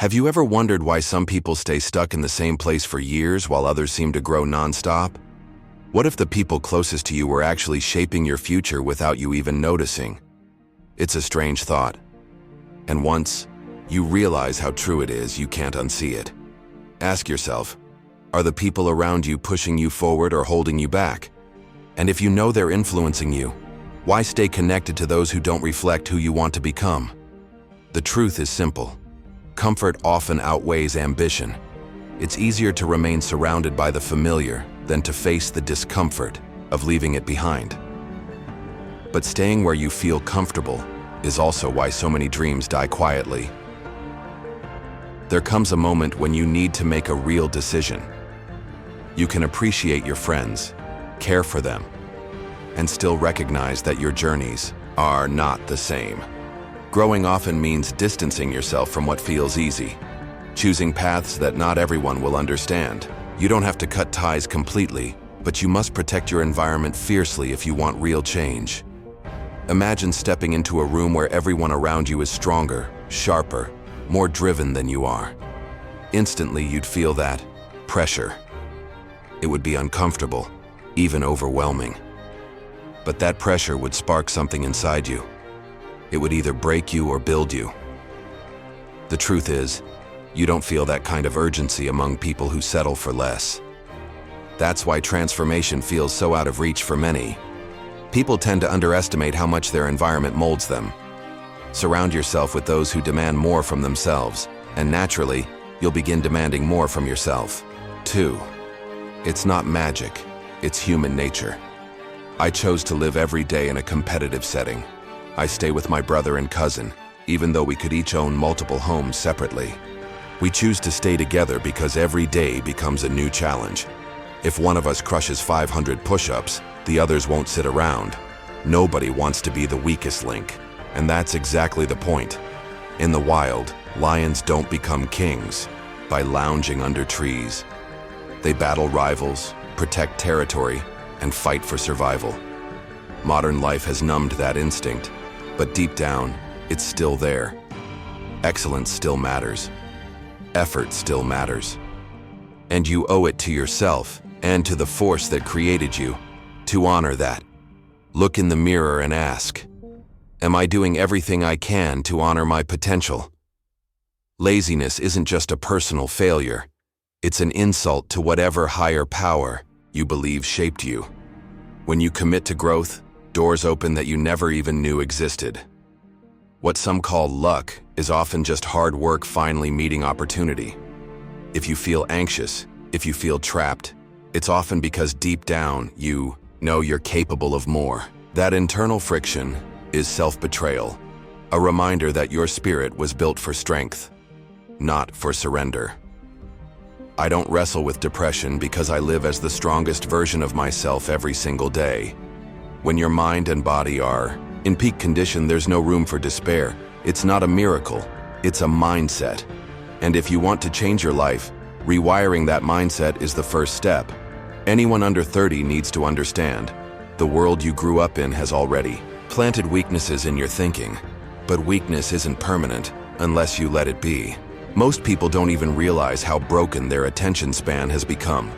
Have you ever wondered why some people stay stuck in the same place for years while others seem to grow nonstop? What if the people closest to you were actually shaping your future without you even noticing? It's a strange thought. And once you realize how true it is, you can't unsee it. Ask yourself, are the people around you pushing you forward or holding you back? And if you know they're influencing you, why stay connected to those who don't reflect who you want to become? The truth is simple. Comfort often outweighs ambition. It's easier to remain surrounded by the familiar than to face the discomfort of leaving it behind. But staying where you feel comfortable is also why so many dreams die quietly. There comes a moment when you need to make a real decision. You can appreciate your friends, care for them, and still recognize that your journeys are not the same. Growing often means distancing yourself from what feels easy, choosing paths that not everyone will understand. You don't have to cut ties completely, but you must protect your environment fiercely if you want real change. Imagine stepping into a room where everyone around you is stronger, sharper, more driven than you are. Instantly, you'd feel that pressure. It would be uncomfortable, even overwhelming. But that pressure would spark something inside you. It would either break you or build you. The truth is, you don't feel that kind of urgency among people who settle for less. That's why transformation feels so out of reach for many. People tend to underestimate how much their environment molds them. Surround yourself with those who demand more from themselves, and naturally, you'll begin demanding more from yourself. 2. It's not magic, it's human nature. I chose to live every day in a competitive setting. I stay with my brother and cousin, even though we could each own multiple homes separately. We choose to stay together because every day becomes a new challenge. If one of us crushes 500 push-ups, the others won't sit around. Nobody wants to be the weakest link, and that's exactly the point. In the wild, lions don't become kings by lounging under trees. They battle rivals, protect territory, and fight for survival. Modern life has numbed that instinct, but deep down, it's still there. Excellence still matters. Effort still matters. And you owe it to yourself and to the force that created you to honor that. Look in the mirror and ask, am I doing everything I can to honor my potential? Laziness isn't just a personal failure. It's an insult to whatever higher power you believe shaped you. When you commit to growth, doors open that you never even knew existed. What some call luck is often just hard work finally meeting opportunity. If you feel anxious, if you feel trapped, it's often because deep down you know you're capable of more. That internal friction is self-betrayal, a reminder that your spirit was built for strength, not for surrender. I don't wrestle with depression because I live as the strongest version of myself every single day. When your mind and body are in peak condition, there's no room for despair. It's not a miracle, it's a mindset. And if you want to change your life, rewiring that mindset is the first step. Anyone under 30 needs to understand, the world you grew up in has already planted weaknesses in your thinking. But weakness isn't permanent unless you let it be. Most people don't even realize how broken their attention span has become.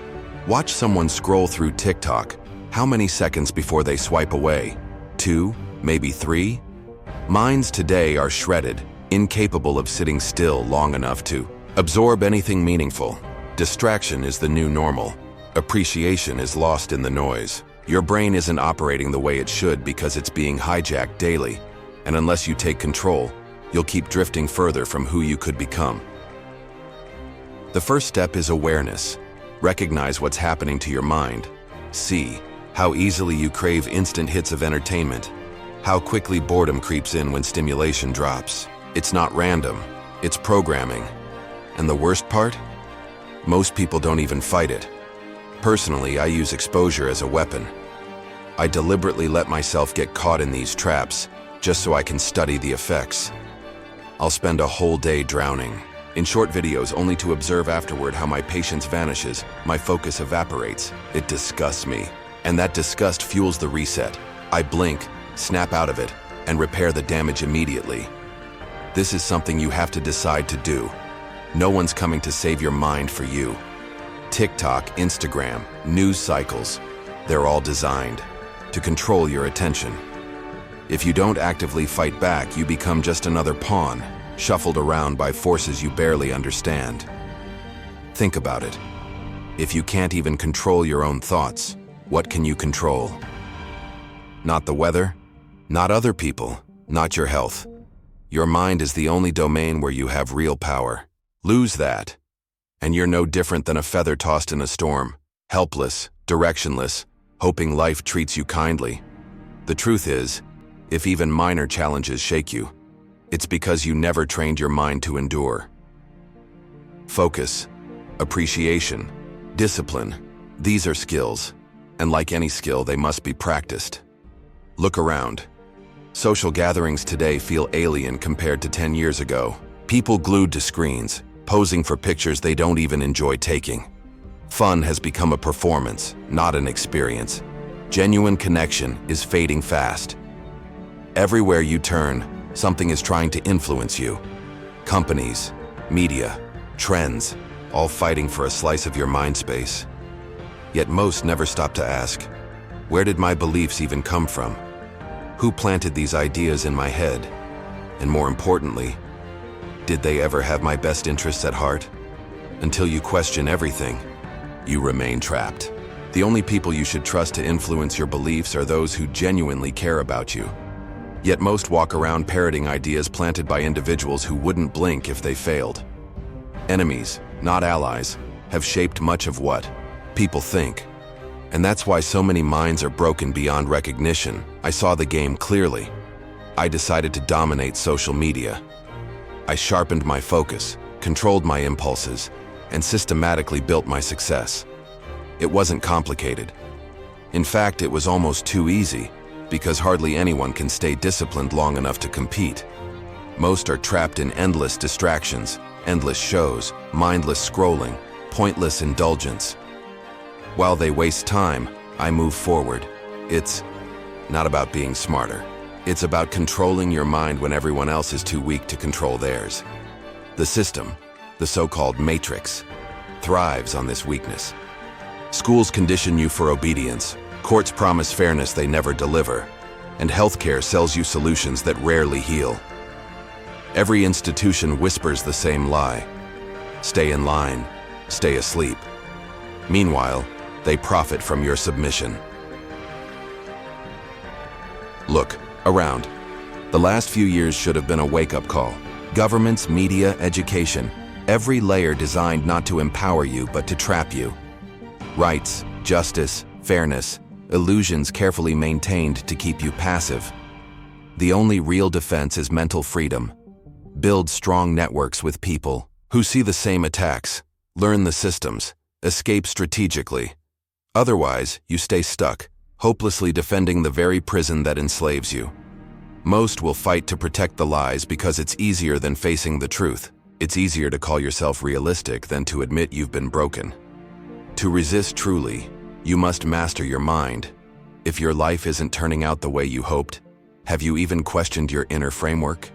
Watch someone scroll through TikTok. How many seconds before they swipe away? 2, maybe 3? Minds today are shredded, incapable of sitting still long enough to absorb anything meaningful. Distraction is the new normal. Appreciation is lost in the noise. Your brain isn't operating the way it should because it's being hijacked daily. And unless you take control, you'll keep drifting further from who you could become. The first step is awareness. Recognize what's happening to your mind. See how easily you crave instant hits of entertainment, how quickly boredom creeps in when stimulation drops. It's not random, it's programming. And the worst part? Most people don't even fight it. Personally, I use exposure as a weapon. I deliberately let myself get caught in these traps just so I can study the effects. I'll spend a whole day drowning in short videos only to observe afterward how my patience vanishes, my focus evaporates. It disgusts me. And that disgust fuels the reset. I blink, snap out of it, and repair the damage immediately. This is something you have to decide to do. No one's coming to save your mind for you. TikTok, Instagram, news cycles, they're all designed to control your attention. If you don't actively fight back, you become just another pawn, shuffled around by forces you barely understand. Think about it. If you can't even control your own thoughts, what can you control? Not the weather, not other people, not your health. Your mind is the only domain where you have real power. Lose that, and you're no different than a feather tossed in a storm, helpless, directionless, hoping life treats you kindly. The truth is, if even minor challenges shake you, it's because you never trained your mind to endure. Focus, appreciation, discipline, these are skills, and like any skill, they must be practiced. Look around. Social gatherings today feel alien compared to 10 years ago. People glued to screens, posing for pictures they don't even enjoy taking. Fun has become a performance, not an experience. Genuine connection is fading fast. Everywhere you turn, something is trying to influence you. Companies, media, trends, all fighting for a slice of your mind space. Yet most never stop to ask, where did my beliefs even come from? Who planted these ideas in my head? And more importantly, did they ever have my best interests at heart? Until you question everything, you remain trapped. The only people you should trust to influence your beliefs are those who genuinely care about you. Yet most walk around parroting ideas planted by individuals who wouldn't blink if they failed. Enemies, not allies, have shaped much of what people think. And that's why so many minds are broken beyond recognition. I saw the game clearly. I decided to dominate social media. I sharpened my focus, controlled my impulses, and systematically built my success. It wasn't complicated. In fact, it was almost too easy, because hardly anyone can stay disciplined long enough to compete. Most are trapped in endless distractions, endless shows, mindless scrolling, pointless indulgence. While they waste time, I move forward. It's not about being smarter. It's about controlling your mind when everyone else is too weak to control theirs. The system, the so-called matrix, thrives on this weakness. Schools condition you for obedience, courts promise fairness they never deliver, and healthcare sells you solutions that rarely heal. Every institution whispers the same lie. Stay in line, stay asleep. Meanwhile, they profit from your submission. Look around. The last few years should have been a wake-up call. Governments, media, education, every layer designed not to empower you but to trap you. Rights, justice, fairness, illusions carefully maintained to keep you passive. The only real defense is mental freedom. Build strong networks with people who see the same attacks. Learn the systems. Escape strategically. Otherwise, you stay stuck, hopelessly defending the very prison that enslaves you. Most will fight to protect the lies because it's easier than facing the truth. It's easier to call yourself realistic than to admit you've been broken. To resist truly, you must master your mind. If your life isn't turning out the way you hoped, have you even questioned your inner framework?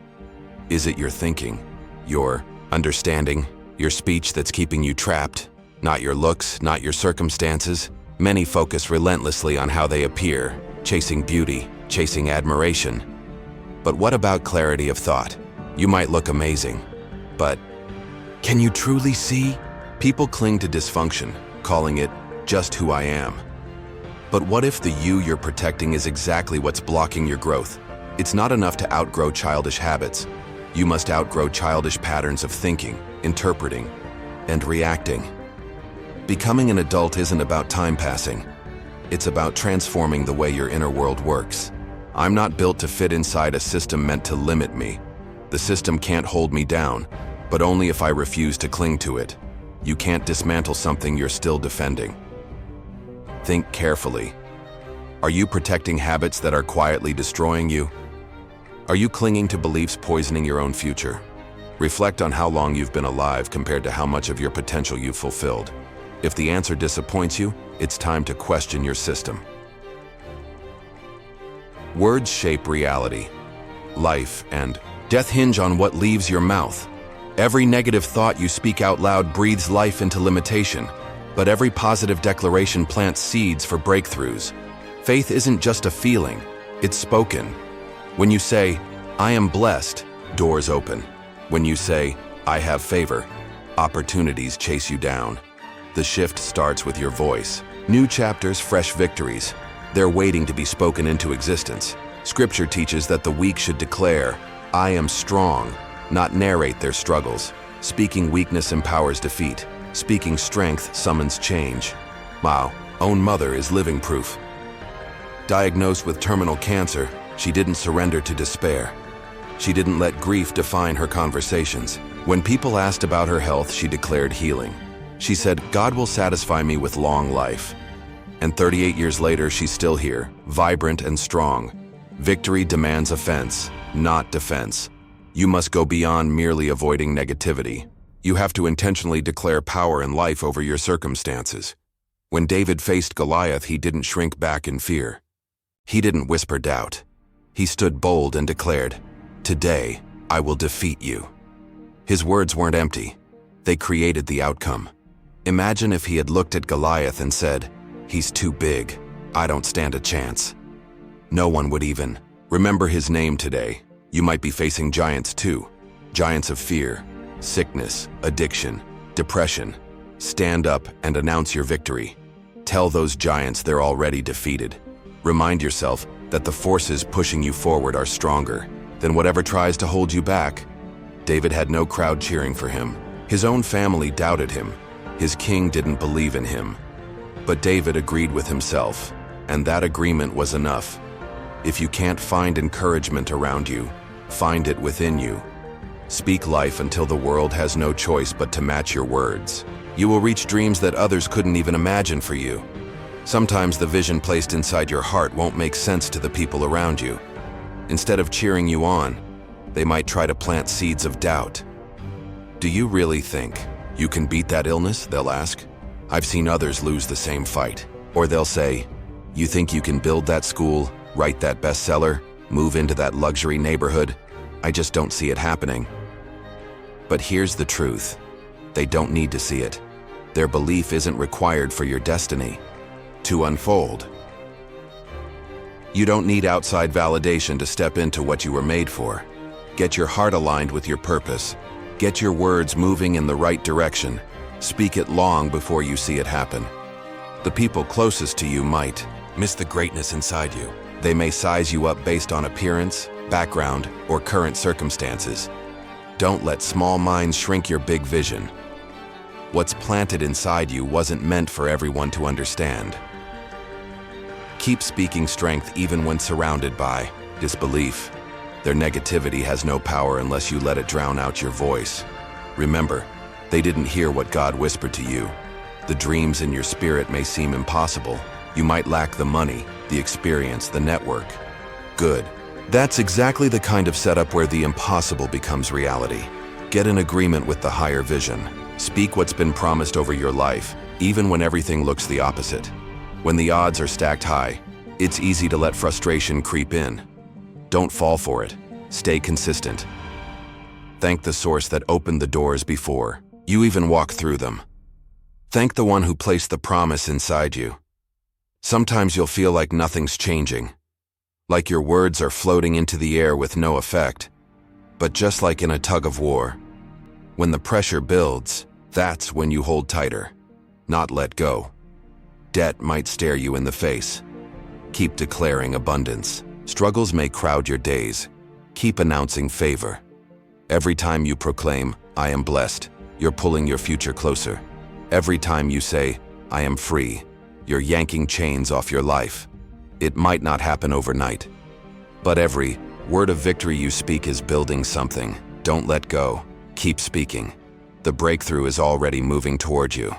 Is it your thinking, your understanding, your speech that's keeping you trapped? Not your looks, not your circumstances. Many focus relentlessly on how they appear, chasing beauty, chasing admiration. But what about clarity of thought? You might look amazing, but can you truly see? People cling to dysfunction, calling it just who I am. But what if the you you're protecting is exactly what's blocking your growth? It's not enough to outgrow childish habits. You must outgrow childish patterns of thinking, interpreting, and reacting. Becoming an adult isn't about time passing. It's about transforming the way your inner world works. I'm not built to fit inside a system meant to limit me. The system can't hold me down, but only if I refuse to cling to it. You can't dismantle something you're still defending. Think carefully. Are you protecting habits that are quietly destroying you? Are you clinging to beliefs poisoning your own future? Reflect on how long you've been alive compared to how much of your potential you've fulfilled. If the answer disappoints you, it's time to question your system. Words shape reality. Life and death hinge on what leaves your mouth. Every negative thought you speak out loud breathes life into limitation, but every positive declaration plants seeds for breakthroughs. Faith isn't just a feeling, it's spoken. When you say, "I am blessed," doors open. When you say, "I have favor," opportunities chase you down. The shift starts with your voice. New chapters, fresh victories. They're waiting to be spoken into existence. Scripture teaches that the weak should declare, "I am strong," not narrate their struggles. Speaking weakness empowers defeat. Speaking strength summons change. My own mother is living proof. Diagnosed with terminal cancer, she didn't surrender to despair. She didn't let grief define her conversations. When people asked about her health, she declared healing. She said, "God will satisfy me with long life." And 38 years later, she's still here, vibrant and strong. Victory demands offense, not defense. You must go beyond merely avoiding negativity. You have to intentionally declare power and life over your circumstances. When David faced Goliath, he didn't shrink back in fear. He didn't whisper doubt. He stood bold and declared, "Today, I will defeat you." His words weren't empty. They created the outcome. Imagine if he had looked at Goliath and said, "He's too big. I don't stand a chance." No one would even remember his name today. You might be facing giants too. Giants of fear, sickness, addiction, depression. Stand up and announce your victory. Tell those giants they're already defeated. Remind yourself that the forces pushing you forward are stronger than whatever tries to hold you back. David had no crowd cheering for him. His own family doubted him. His king didn't believe in him. But David agreed with himself, and that agreement was enough. If you can't find encouragement around you, find it within you. Speak life until the world has no choice but to match your words. You will reach dreams that others couldn't even imagine for you. Sometimes the vision placed inside your heart won't make sense to the people around you. Instead of cheering you on, they might try to plant seeds of doubt. "Do you really think you can beat that illness?" they'll ask. I've seen others lose the same fight. Or they'll say, "You think you can build that school, write that bestseller, move into that luxury neighborhood? I just don't see it happening." But here's the truth. They don't need to see it. Their belief isn't required for your destiny to unfold. You don't need outside validation to step into what you were made for. Get your heart aligned with your purpose. Get your words moving in the right direction. Speak it long before you see it happen. The people closest to you might miss the greatness inside you. They may size you up based on appearance, background, or current circumstances. Don't let small minds shrink your big vision. What's planted inside you wasn't meant for everyone to understand. Keep speaking strength even when surrounded by disbelief. Their negativity has no power unless you let it drown out your voice. Remember, they didn't hear what God whispered to you. The dreams in your spirit may seem impossible. You might lack the money, the experience, the network. Good. That's exactly the kind of setup where the impossible becomes reality. Get in agreement with the higher vision. Speak what's been promised over your life, even when everything looks the opposite. When the odds are stacked high, it's easy to let frustration creep in. Don't fall for it. Stay consistent. Thank the source that opened the doors before you even walk through them. Thank the one who placed the promise inside you. Sometimes you'll feel like nothing's changing, like your words are floating into the air with no effect. But just like in a tug of war, when the pressure builds, that's when you hold tighter, not let go. Debt might stare you in the face. Keep declaring abundance. Struggles may crowd your days. Keep announcing favor. Every time you proclaim, "I am blessed," you're pulling your future closer. Every time you say, "I am free," you're yanking chains off your life. It might not happen overnight, but every word of victory you speak is building something. Don't let go. Keep speaking. The breakthrough is already moving toward you.